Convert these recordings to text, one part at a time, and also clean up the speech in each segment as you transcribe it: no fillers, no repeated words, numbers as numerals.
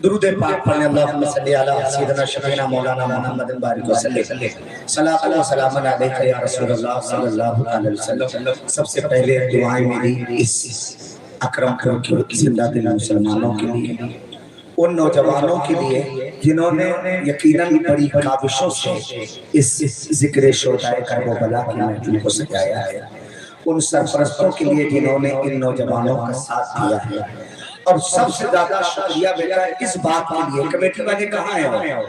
درود پاک پڑھنے اللہم صلی علی سیدنا شفیعنا مولانا محمد بارک وسلم صلاۃ و سلام علیک یا رسول اللہ صلی اللہ علیہ وسلم۔ سب سے پہلے دعائیں میری اس اکرم کی زندہ دل مسلمانوں کے لیے، ان نوجوانوں کے لیے جنہوں نے یقیناً بڑی کاوشوں سے اس ذکر شہدائے کرب و بلا کی محفل کو سجایا ہے، ان سرپرستوں کے لیے جنہوں نے ان نوجوانوں کا ساتھ دیا ہے، اور سب سے زیادہ شکریہ بیٹا اس بات کے لیے کمیٹی والے کہاں ہیں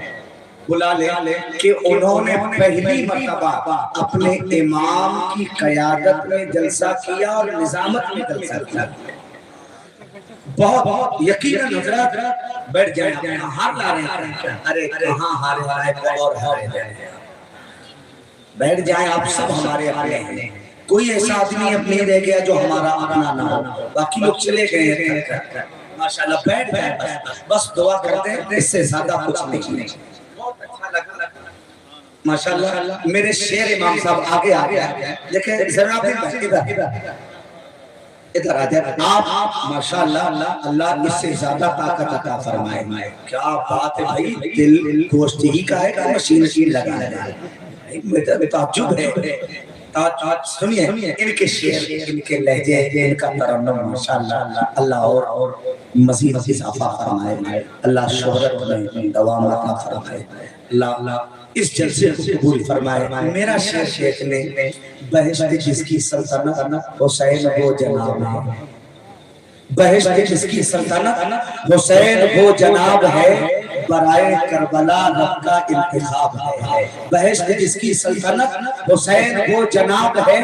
بلا لے کہ انہوں نے پہلی مرتبہ اپنے امام کی قیادت میں جلسہ کیا اور نظامت میں جلسہ کیا۔ بہت یقیناً حضرات بیٹھ جائیں، اپنا ہار لا رہے ہیں، ارے کہاں ہارے ہارے اور ہارے جائیں، بیٹھ جائیں آپ سب ہمارے اپنے ہیں، کوئی ایسا آدمی اب نہیں رہ گیا جو ہمارا اپنا نہ ہو، باقی لوگ چلے گئے ہیں ماشاءاللہ، بیٹھ گئے بس دعا کرتے ہیں، اس سے زیادہ کچھ نہیں۔ بہت اچھا لگا ماشاءاللہ، میرے شیر امام صاحب آگے آ گیا، لیکن ذرا بھی ادھر آ جائے آپ ماشاءاللہ، اللہ اس سے زیادہ طاقت عطا فرمائے۔ کیا بات ہے بھائی، دل گوشت ہی کا ہے کہ مشین لگانا ہے، میرا تعجب ہے۔ سنیے ان کے شعر، ان کے لہجے، ان کا ترنم ماشاءاللہ، اللہ اور مزید اضافہ فرمائے، اللہ شہرت میں دوام عطا فرمائے، اللہ اس جلسے کو قبول فرمائے۔ میرا شعر شیخ نے بہشت جس کی سلطنت حسین وہ جناب ہے، بہشت جس کی سلطنت حسین وہ جناب ہے، برائے کربلا رب کا انتخاب ہے، بہشت جس کی سلطنت حسین وہ جناب ہے،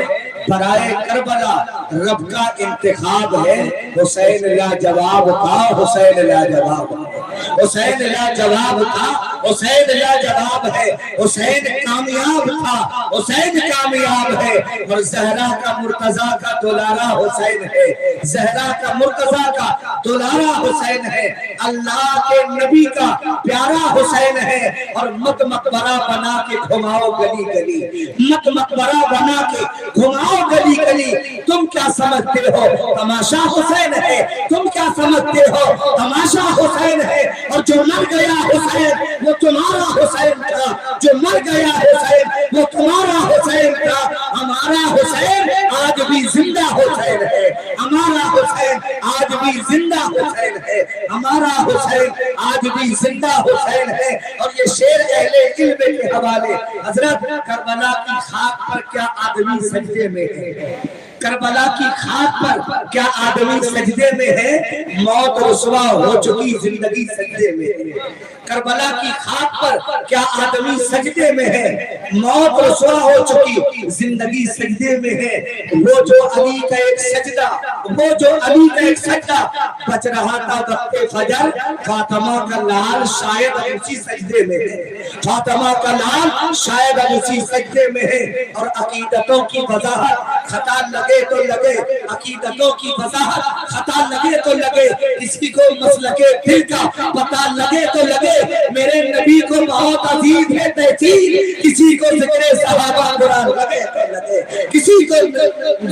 برائے کربلا رب کا انتخاب ہے، حسین لاجواب تھا، حسین لاجواب ہے، حسین لاجواب تھا، حسین لاجواب ہے، حسین کامیاب تھا، حسین کامیاب ہے، اور زہرا کا مرتضیٰ کا دولارہ حسین ہے، زہرا کا مرتضیٰ کا دولارہ حسین ہے، اللہ کے نبی کا پیارا حسین ہے، اور مت مقبرہ بنا کے گھماؤ گلی گلی، مت مقبرہ بنا کے گھماؤ گلی گلی، تم کیا سمجھتے ہو تماشا حسین ہے، تم کیا سمجھتے ہو تماشا حسین ہے، اور جو مر گیا حسین وہ تمہارا حسین تھا، جو مر گیا حسین وہ تمہارا حسین تھا، ہمارا حسین آج بھی زندہ حسین ہے، ہمارا حسین آج بھی زندہ حسین ہے، ہمارا حسین آج بھی زندہ حسین ہے۔ اور یہ شعر اہل علم کے حوالے، حضرت کربلا کی خاک پر کیا آدمی سجدے میں ہے، کربلا کی خاک پر کیا آدمی سجدے میں ہے، موت رسوا ہو چکی زندگی سجدے میں ہے، کربلا کی خاک پر کیا آدمی سجدے میں ہے، موت رسوا ہو چکی زندگی سجدے میں ہے، وہ جو علی کا ایک سجدہ، وہ جو علی کا ایک سجدہ بچ رہا تھا وقت فجر، فاطمہ کا لال شاید اسی سجدے میں ہے، فاطمہ کا لال شاید اسی سجدے میں ہے، اور عقیدتوں کی وضاحت خطا لگے تو لگے، عقیدتوں کی وضاحت خطا لگے تو لگے، کسی کو مسلک دل کا پتہ لگے تو لگے، میرے نبی کو بہت عزیز ہے تحصیل، کسی کو ذکر صحابہ برا لگے تو لگے، کسی کو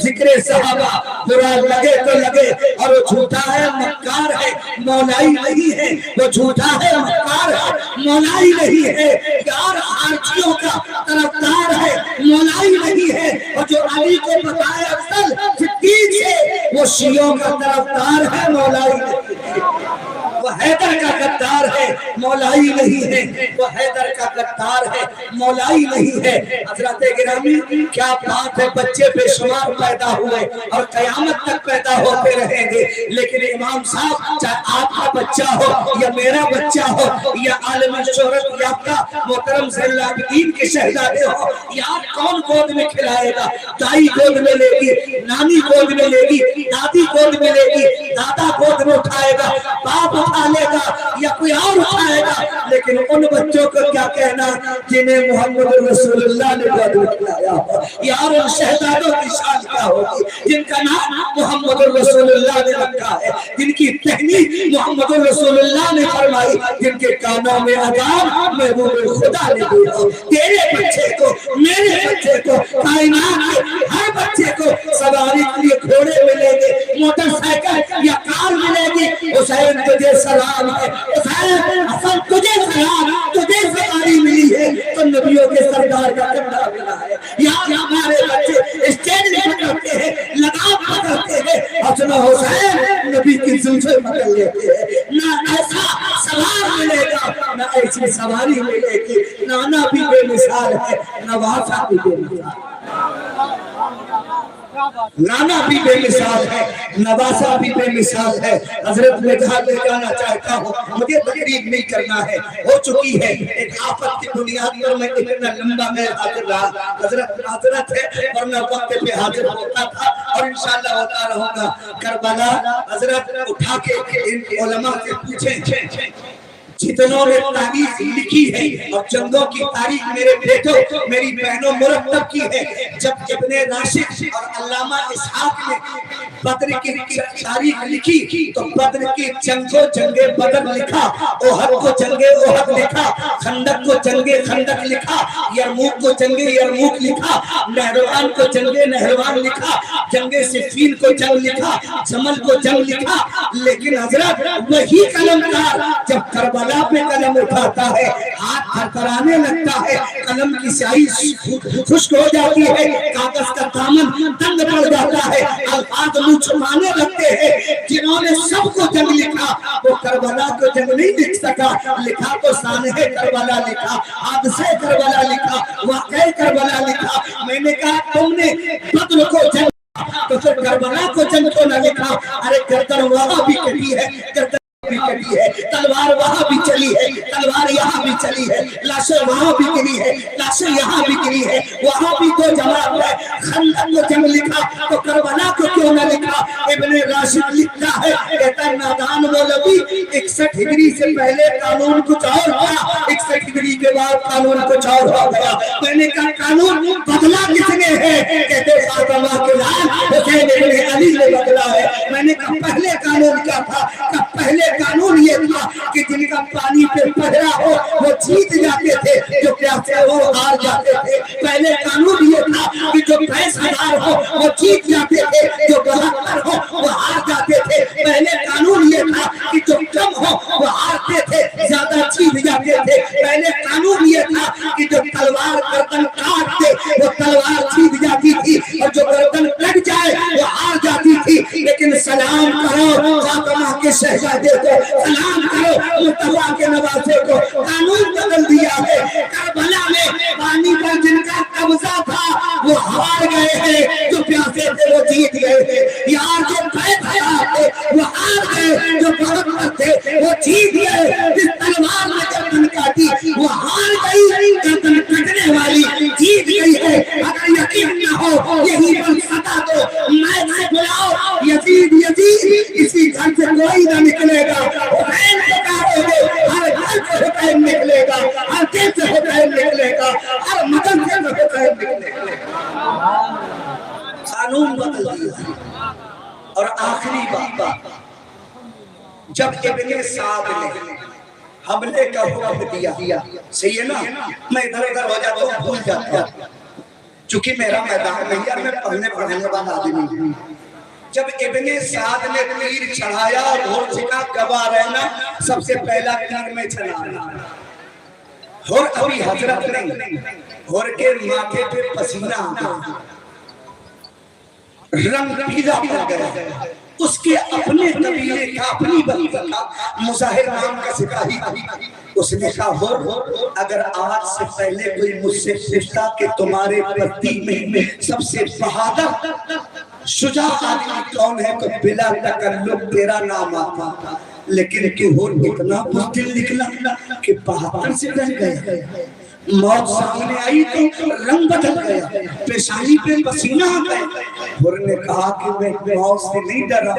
ذکر صحابہ برا لگے تو لگے، اور وہ جھوٹا ہے مکار ہے مولائی نہیں ہے، وہ جھوٹا ہے مکار ہے مولائی نہیں ہے، یار آرچیوں کا طرفدار ہے مولائی نہیں ہے، اور جو علی کو بتائے افضل صدیق سے وہ شیعوں کا طرفدار ہے مولائی نہیں ہے، وہ حیدر کا غدار ہے مولائی نہیں ہے، وہ حیدر کا غدار ہے مولائی نہیں ہے۔ حضرات گرامی کیا بات ہے، بچے بے شمار پیدا ہوئے اور قیامت تک پیدا ہوتے رہیں گے، لیکن امام صاحب چاہے آپ کا بچہ ہو یا میرا بچہ ہو یا عالم شہرت یافتہ محترم زین العابدین کے شہزادے ہو، یار کون گود میں کھلائے گا، دائی گود میں لے گی، نانی گود میں لے گی، دادی گود میں لے گی، دادا گود میں اٹھائے گا، باپ اٹھا لے گا یا کوئی اور اٹھائے گا، لیکن ان بچوں کو کیا کہنا جنہیں محمد رسول اللہ نے گود کھلایا ہو؟ یار ان شہزادوں کی شان کیا ہوگی جن کا نام محمد رسول اللہ نے رکھا ہے، جن کی تحریر محمد رسول اللہ نے فرمائی، جن کے کانوں میں اذان محبوب خدا نے دیا۔ تیرے بچے کو، میرے بچے کو، کائنات کے ہر بچے کو سواری کے لیے گھوڑے ملیں گے، موٹر سائیکل یا کار ملے گی۔ حسین تجھے سلام ہے، حسین حسن تجھے سلام، تجھے سواری ملی ہے تو نبیوں کے سردار کا کپڑا ملا ہے۔ یہاں ہمارے بچے اسٹیج میں پکڑتے ہیں، لگام پکڑتے ہیں، حسن حسین نبی کی زلفیں پکڑ لیتے ہیں۔ نہ ایسا سوار ملے گا، نہ ایسی سواری ملے گی۔ نانا بھی بے مثال ہے، نواسا بھی بے مثال ہے، نانا بھی بے مثال ہے، نواسا بھی بے مثال ہے۔ حضرت میں جہاں لے جانا چاہتا ہوں، مجھے تقریب نہیں کرنا ہے، ہو چکی ہے ایک آفت کی بنیاد پر میں اتنا لمبا میں حاضر رہا۔ حضرت ہے ورنہ وقت پہ حاضر ہوتا تھا اور انشاءاللہ ہوتا رہوں گا۔ کربلا حضرت اٹھا کے ان علماء سے پوچھیں جتنوں نے تاریخ لکھی ہے اور جنگوں کی تاریخ میرے بیٹوں میری بہنوں مرتب کی ہے۔ جب ابن راشد اور علامہ اسحاق نے بدر کی تاریخ لکھی تو بدر کی جنگ کو جنگ بدر لکھا، احد کو جنگ احد لکھا، خندق کو جنگ خندق لکھا، یرموک کو جنگ یرموک لکھا، نہروان کو جنگ نہروان لکھا، جنگ صفین کو جنگ لکھا، جمل کو جنگ لکھا۔ لیکن حضرت وہی قلمکار جب کربلا پہ قلم اٹھاتا ہے ہاتھ تھرتھرانے لگتا ہے، قلم کی سیاہی خشک ہو جاتی ہے، کاغذ کا دامن تنگ پڑ جاتا ہے، الفاظ منہ چھپانے لگتے ہیں۔ جنہوں نے سب کو جنگ لکھا وہ کربلا کو جنگ نہیں لکھ سکا، لکھا تو سانحہ کربلا لکھا، حادثہ کربلا لکھا، واقعہ کربلا لکھا۔ میں نے کہا تم نے بدر کو جنگ تو پھر کربلا کو جنگ کو نہ لکھا؟ ارے گردن وہاں بھی کٹی ہے، گردن بھی کٹی ہے، تلوار وہاں بھی چلی ہے، تلوار یہاں بھی چلی ہے، لاشیں وہاں بھی گری ہے، لاشیں یہاں بھی گری ہے، وہاں بھی دو جماعت ہے۔ خندق کو جنگ لکھا تو کربلا کو کیوں نہ لکھا؟ ابن راشد لکھتا ہے، کہتا ہے نادان مولوی 61 ہجری سے پہلے قانون کچھ اور تھا، 61 ہجری کے بعد قانون کچھ اور ہو گیا۔ میں نے کہا قانون بدلا کس نے ہے؟ کہتے فاطمہ کے لال حسین ابن علی نے بدلا ہے۔ میں نے کہا پہلے قانون کیا تھا؟ کہ پہلے قانون یہ تھا کہ جن کا پانی پہ پہرا ہو وہ جیت جاتے تھے، جو پیاسے ہو ہار جاتے تھے۔ پہلے قانون یہ تھا کہ جو 20,000 ہو وہ جیت جاتے تھے، جو 72 ہو وہ ہار جاتے تھے۔ پہلے قانون یہ تھا کہ جو کم ہو وہ ہارتے تھے، زیادہ جیت جاتے تھے۔ پہلے قانون یہ تھا کہ جو تلوار گردن کاٹ دے وہ تلوار جیت جاتی تھی اور جو گردن کٹ جائے وہ ہار جاتی تھی۔ لیکن سلام کرو فاطمہ کے شہزادے کو، سلام کرو مصطفیٰ کے نواسے کو، قانون بدل دیا ہے۔ کربلا میں پانی پر جن کا قبضہ تھا وہ ہار گئے ہیں، جو پیاسے تھے وہ جیت گئے ہیں۔ یار جو پیاسے تھے وہ ہار گئے، جو بہت تھے وہ جیت گئے۔ جس تلوار میں گردن کاٹی وہ ہار گئی، گردن کٹنے والی جیت گئی ہے۔ اگر یقین نہ ہو یہی فلسفہ تو میں سے بلاؤ، یزید یزید اسی گھر سے کوئی نہ نکلے گا، حسین پکارو گے ہر گھر سے حسین نکلے گا، ہر دل سے حسین نکلے گا، ہر مدن سے حسین نکلے گا۔ قانون بدل دیا۔ اور آخری بات، جب ابن سعد نے حملے کا حکم دیا، صحیح ہے نا؟ میں ادھر ادھر ہو جاتا ہوں، بھول جاتا ہوں چونکہ میرا میدان نہیں ہے، میں پڑھنے والا آدمی ہوں۔ جب ابن سعد نے تیر چڑھایا اور گھوڑ سکھا گواہ رہنا سب سے پہلا تیر میں چلانا، اور ابھی حضرت نے گھوڑ کے ماتھے پہ پسینہ آتا رنگ پیلا پڑ گیا۔ اس کے اپنے قبیلے کا اپنی بقیہ کا مظاہر نام کا سپاہی تھا۔ اس نے کہا اگر آج سے پہلے کوئی مجھ سے پوچھتا کہ تمہارے بستی میں سب سے بہادر شجاع آدمی کون ہے تو بلا تکلف تیرا نام آتا، لیکن کہ وہ اتنا بزدل نکلا کہ 72 سے ڈر گیا۔ موت سامنے آئی تو رنگ بدل گیا، پیشانی پہ پسینہ آ گیا۔ اور نے کہا کہ میں موت سے نہیں ڈرا،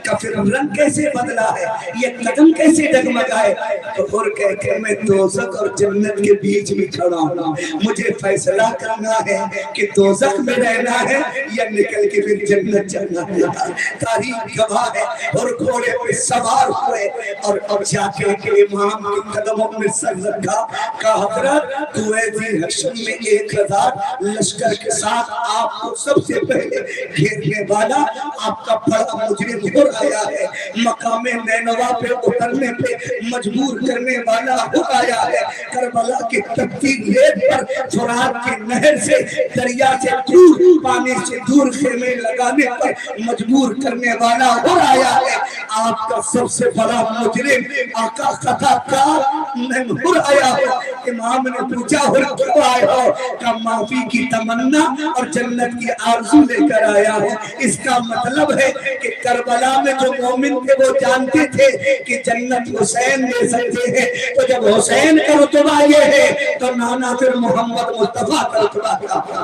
کہ پھر رنگ کیسے بدلا ہے، یہ قدم کیسے ڈگمگائے؟ تو اور کہتے میں دوزخ اور جنت کے بیچ میں کھڑا ہوں، مجھے فیصلہ کرنا ہے کہ دوزخ میں رہنا ہے یا نکل کے پھر جنت جانا ہے۔ تاریخ گواہ ہے۔ اور گھوڑے پہ سوار ہوئے اور جا کے امام کے قدموں میں سر رکھا، کہا حضرت کویزی حشم میں 1000 لشکر کے ساتھ آپ کو سب سے پہلے گھیرنے والا آپ کا بڑا مجرم ہو آیا ہے، مقام نینوا پہ اترنے پہ مجبور کرنے والا ہو آیا ہے، کربلا کی تپتی ریت پر فرات کی نہر سے دریا سے دور پانی سے دور خیمے لگانے پر مجبور کرنے والا ہو آیا ہے، آپ کا سب سے بڑا مجرم آقا خطا کا ہو آیا ہو۔ امام نے پوچھا ہو کیوں آئے ہو؟ کہ معافی کی تمنا اور جنت کی آرزو لے کر آیا ہوں۔ اس کا مطلب ہے کہ کربلا میں جو مومن تھے وہ جانتے تھے کہ جنت حسین دے سکتے ہیں، تو جب حسین کا رتبہ یہ ہے تو نانا پھر محمد مصطفیٰ کا رتبہ کیا ہوگا؟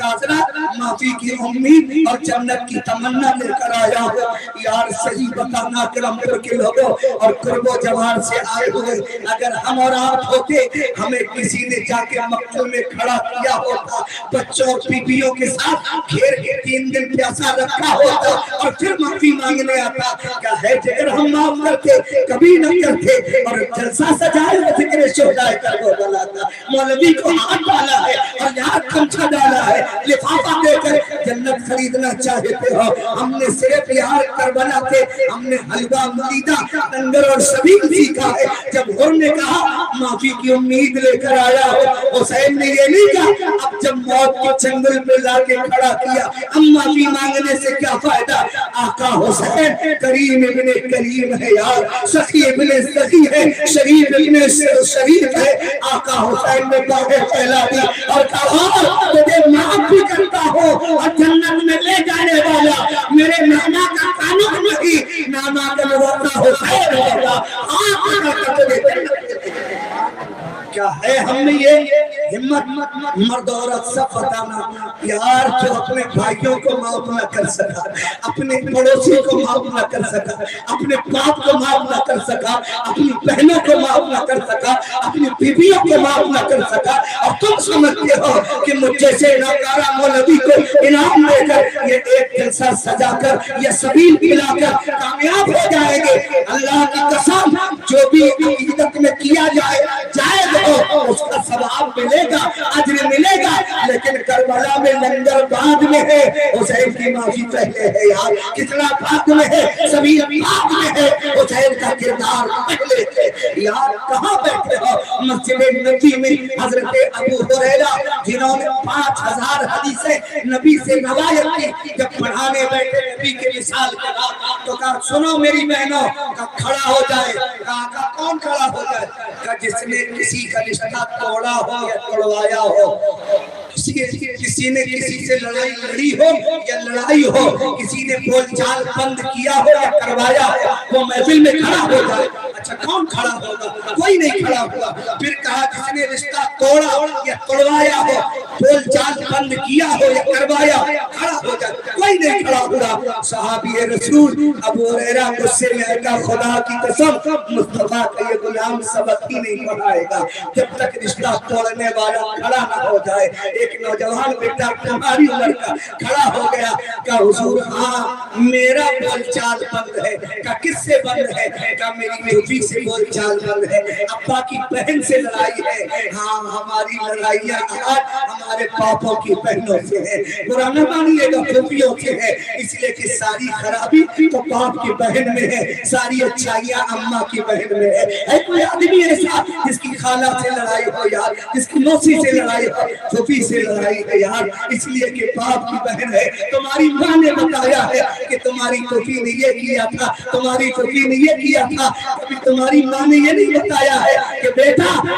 حضرت معافی کی امید اور جنت کی تمنا لے کر آیا ہوں۔ یار صحیح بتانا کرم پور کے لوگوں اور قرب و جوار سے آئے ہوئے، اگر ہم اور آپ ہوتے ہمیں کسی نے جا کے مقتل میں کھڑا کیا ہوتا، بچوں اور بیویوں کے ساتھ گھیر کے 3 دن پیاسا رکھا ہوتا اور پھر معافی مانگنے آتا، کیا ہے جگر ہم معاف کرتے؟ کبھی نہ کرتے۔ اور جلسہ سجائے و ذکر شہدائے کر وہ بلاتا، مولوی کو ہاتھ ڈالا ہے اور یہاں کمچا ڈالا ہے، لفافہ دے کر جنت خریدنا چاہتے ہو۔ ہم نے صرف یار کربلا تھے، ہم نے حلوہ ملیدہ لنگر اور سبیل سیکھا ہے۔ جب ہم نے کہا معافی کی امید لے کر آیا ہو، حسین نے یہ نہیں کہا اب جب موت کے چنگل پہ لا کے کھڑا کیا ہم معافی مانگنے سے کیا فائدہ؟ آقا حسین کریم ابن کریم ہے یار، سخی ابن سخی ہے، شریف ابن شریف ہے۔ آقا حسین نے باہیں پھیلا دی اور کہا تجھے معاف بھی کرتا ہوں اور جنت میں لے جانے والا میرے نانا کا قانون نہیں، نانا کا نواتا حسین ہوگا۔ آقا تجھے جنت کیا ہے؟ ہم نے یہ ہمت مرد عورت سب بتانا یار، جو اپنے بھائیوں کو معاف نہ کر سکا، اپنے پڑوسی کو معاف نہ کر سکا، اپنے باپ کو معاف نہ کر سکا، اپنی بہنوں کو معاف نہ کر سکا، اپنی بیویوں کو معاف نہ کر سکا، اور تم سمجھتے ہو کہ مجھ جیسے ناکارہ مولوی کو انعام دے کر یہ ایک جلسہ سجا کر یہ سبیل پلا کر کامیاب ہو جائیں گے؟ اللہ کی قسم جو بھی عقیدت میں کیا جائے جائز ہو اس کا ثواب ملے گا، اجر ملے گا، لیکن کربلا میں لنگر بعد میں ہے، حسین کی معافی پہلے ہے یار، کتنا بعد میں ہے، سبیل بعد میں ہے، حسین کا کردار پہلے ہے یار۔ کہاں بیٹھے ہو؟ مسجد نبی میں حضرت ابو ہریرہ جنہوں نے 5000 حدیثیں نبی سے روایت کی، جب پڑھانے بیٹھے نبی کے مثال کے بعد تو کہا سنو میری بہنوں، کہا کھڑا ہو جائے، کہا کون کھڑا ہو جائے؟ کہا جس نے کسی کا رشتہ توڑا ہو یا توڑوایا ہو، کسی نے کسی سے لڑائی لڑی ہو یا لڑائی ہو، کسی نے بول چال بند کیا ہو یا کروایا ہو، وہ محفل میں کھڑا ہو جائے۔ اچھا کون کھڑا ہوگا؟ کوئی نہیں کھڑا ہوگا۔ پھر کہا جس نے رشتہ توڑا یا توڑوایا ہو، بول چال بند کیا ہو یا کروایا، کھڑا ہو جائے، کوئی نہیں کھڑا ہوگا۔ صحابی رسول ابو ہریرہ غصے میں کہا خدا کی قسم مصطفیٰ کا یہ غلام سبق ہی نہیں پڑھائے گا جب تک رشتہ توڑنے والا کھڑا نہ ہو جائے۔ ایک نوجوان بیٹا تمہاری عمر کا کھڑا ہو گیا، کہا حضور ہاں میرا بول چال بند ہے۔ کہا کس سے بند ہے؟ کہا میری بیٹی سے بول چال بند ہے، ابا کی بہن سے لڑائی ہے۔ ہاں ہماری لڑائیاں آج ہمارے پاپوں کی بہنوں سے ہے، برا نہ مانیے گا پھوپھیوں سے ہے، اس لیے کہ ساری خرابی تو باپ کی بہن میں ہے، ساری اچھائیاں اماں کی بہن میں ہے۔ ہے کوئی آدمی ایسا جس کی خالہ سے لڑائی ہو یار، جس کی موسی سے لڑائی ہو، پھوپھی سے لڑائی ہے یار، اس لیے کہ باپ کی بہن ہے۔ تمہاری ماں نے بتایا ہے کہ تمہاری پھوپھی نے یہ کیا تھا، تمہاری پھوپھی نے یہ کیا تھا، کبھی تمہاری ماں نے یہ نہیں بتایا ہے کہ بیٹا